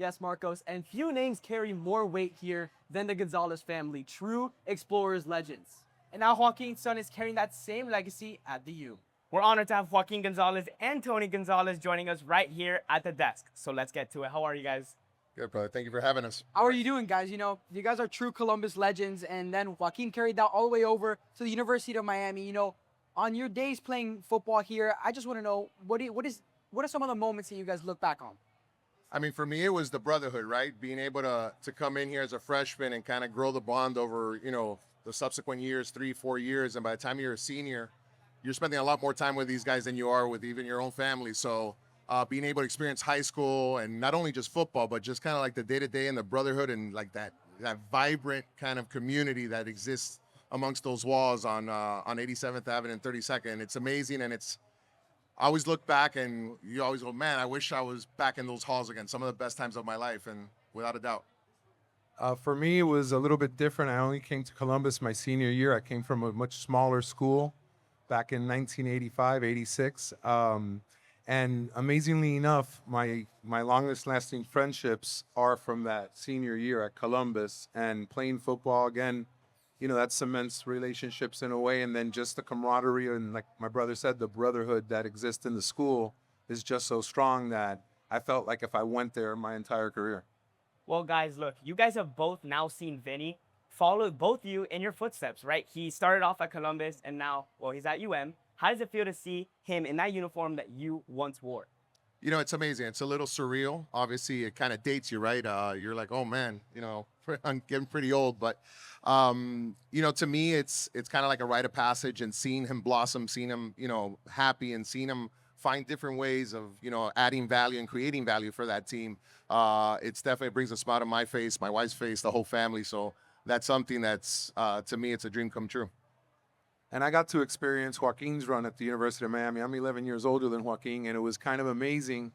Yes, Marcos, and few names carry more weight here than the Gonzalez family, true explorers legends. And now Joaquin's son is carrying that same legacy at the U. We're honored to have Joaquin Gonzalez and Tony Gonzalez joining us right here at the desk. So let's get to it. How are you guys? Good, brother. Thank you for having us. How are you doing, guys? You know, you guys are true Columbus legends, and then Joaquin carried that all the way over to the University of Miami. You know, on your days playing football here, I just want to know what are some of the moments that you guys look back on? I mean, for me, it was the brotherhood, right? Being able to come in here as a freshman and kind of grow the bond over, the subsequent years, 3-4 years. And by the time you're a senior, you're spending a lot more time with these guys than you are with even your own family. So being able to experience high school and not only just football, but just kind of like the day-to-day and the brotherhood and like that vibrant kind of community that exists amongst those walls on 87th Avenue and 32nd. It's amazing, and I always look back and you always go, man, I wish I was back in those halls again. Some of the best times of my life, and without a doubt. For me, it was a little bit different. I only came to Columbus my senior year. I came from a much smaller school back in 1985, 86. And amazingly enough, my longest lasting friendships are from that senior year at Columbus, and playing football again. That cements relationships in a way, and then just the camaraderie and, like my brother said, the brotherhood that exists in the school is just so strong that I felt like if I went there my entire career. Well, guys, look, you guys have both now seen Vinny follow both you in your footsteps, right? He started off at Columbus and now, well, he's at UM. How does it feel to see him in that uniform that you once wore? It's amazing. It's a little surreal. Obviously, it kind of dates you, right? You're like, oh man, I'm getting pretty old. But, to me, it's kind of like a rite of passage, and seeing him blossom, seeing him, happy, and seeing him find different ways of, adding value and creating value for that team. It's definitely brings a smile to my face, my wife's face, the whole family. So that's something that's, to me, it's a dream come true. And I got to experience Joaquin's run at the University of Miami. I'm 11 years older than Joaquin, and it was kind of amazing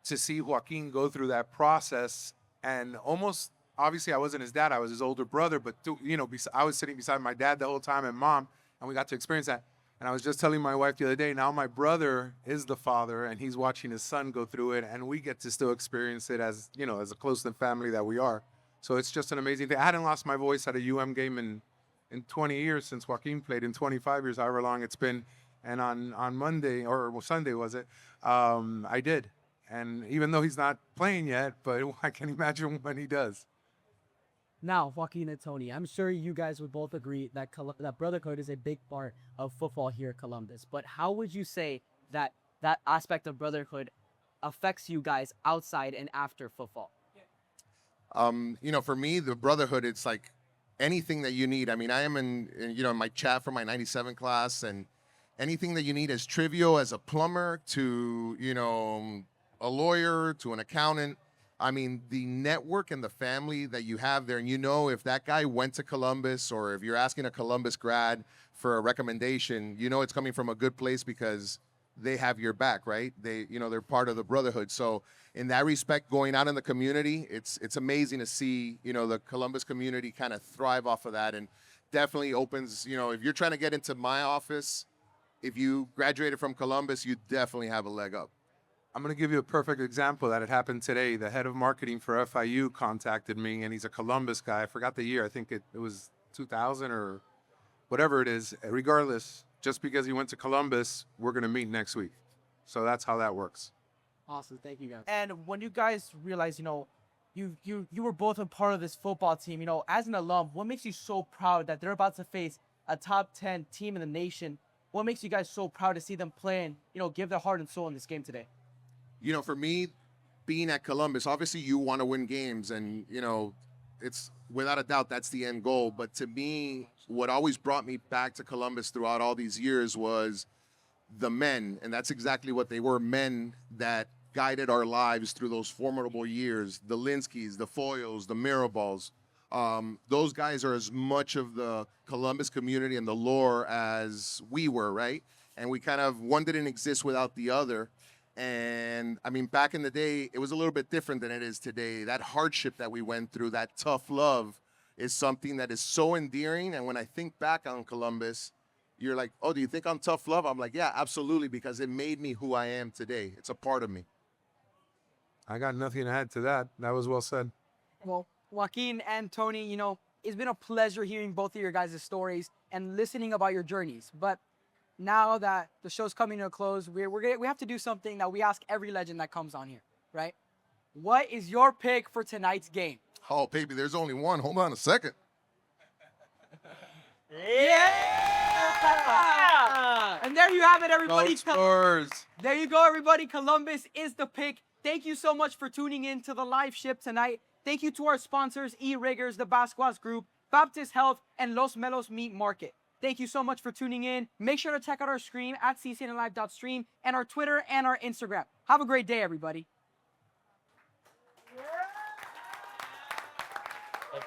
to see Joaquin go through that process. And almost, obviously, I wasn't his dad. I was his older brother, but, I was sitting beside my dad the whole time and mom, and we got to experience that. And I was just telling my wife the other day, now my brother is the father, and he's watching his son go through it, and we get to still experience it as, as a close-knit family that we are. So it's just an amazing thing. I hadn't lost my voice at a UM game in 20 years since Joaquin played, in 25 years, however long it's been. And on Monday, Sunday was it, I did. And even though he's not playing yet, but I can imagine when he does. Now, Joaquin and Tony, I'm sure you guys would both agree that that brotherhood is a big part of football here at Columbus. But how would you say that aspect of brotherhood affects you guys outside and after football? For me, the brotherhood, it's like anything that you need. I mean, I am in my chat for my 97 class, and anything that you need, as trivial as a plumber to, a lawyer to an accountant. I mean, the network and the family that you have there, and if that guy went to Columbus, or if you're asking a Columbus grad for a recommendation, it's coming from a good place because they have your back, right? They're part of the brotherhood. So in that respect, going out in the community, it's amazing to see, the Columbus community kind of thrive off of that, and definitely opens, if you're trying to get into my office, if you graduated from Columbus, you definitely have a leg up. I'm going to give you a perfect example that had happened today. The head of marketing for FIU contacted me, and he's a Columbus guy. I forgot the year. I think it was 2000 or whatever it is. Regardless, just because he went to Columbus, we're going to meet next week. So that's how that works. Awesome. Thank you, guys. And when you guys realize, you were both a part of this football team, as an alum, what makes you so proud that they're about to face a top 10 team in the nation? What makes you guys so proud to see them play and, give their heart and soul in this game today? For me, being at Columbus, obviously you want to win games, and, it's without a doubt that's the end goal. But to me, what always brought me back to Columbus throughout all these years was the men, and that's exactly what they were, men that guided our lives through those formidable years, the Linskys, the Foyles, the Miraballs. Those guys are as much of the Columbus community and the lore as we were, right? And we kind of, one didn't exist without the other. And I mean, back in the day, it was a little bit different than it is today. That hardship that we went through, that tough love, is something that is so endearing. And when I think back on Columbus, you're like, oh, do you think I'm tough love? I'm like, yeah, absolutely, because it made me who I am today. It's a part of me. I got nothing to add to that. That was well said. Well, Joaquin and Tony, you know, it's been a pleasure hearing both of your guys' stories and listening about your journeys. But now that the show's coming to a close, we have to do something that we ask every legend that comes on here, right? What is your pick for tonight's game? Oh, baby, there's only one. Hold on a second. Yeah! And there you have it, everybody. Spurs. There you go, everybody. Columbus is the pick. Thank you so much for tuning in to the live ship tonight. Thank you to our sponsors, E-Riggers, the Basquas Group, Baptist Health, and Los Melos Meat Market. Thank you so much for tuning in. Make sure to check out our stream at ccnlive.stream and our Twitter and our Instagram. Have a great day, everybody.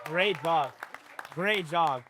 Great job. Great job.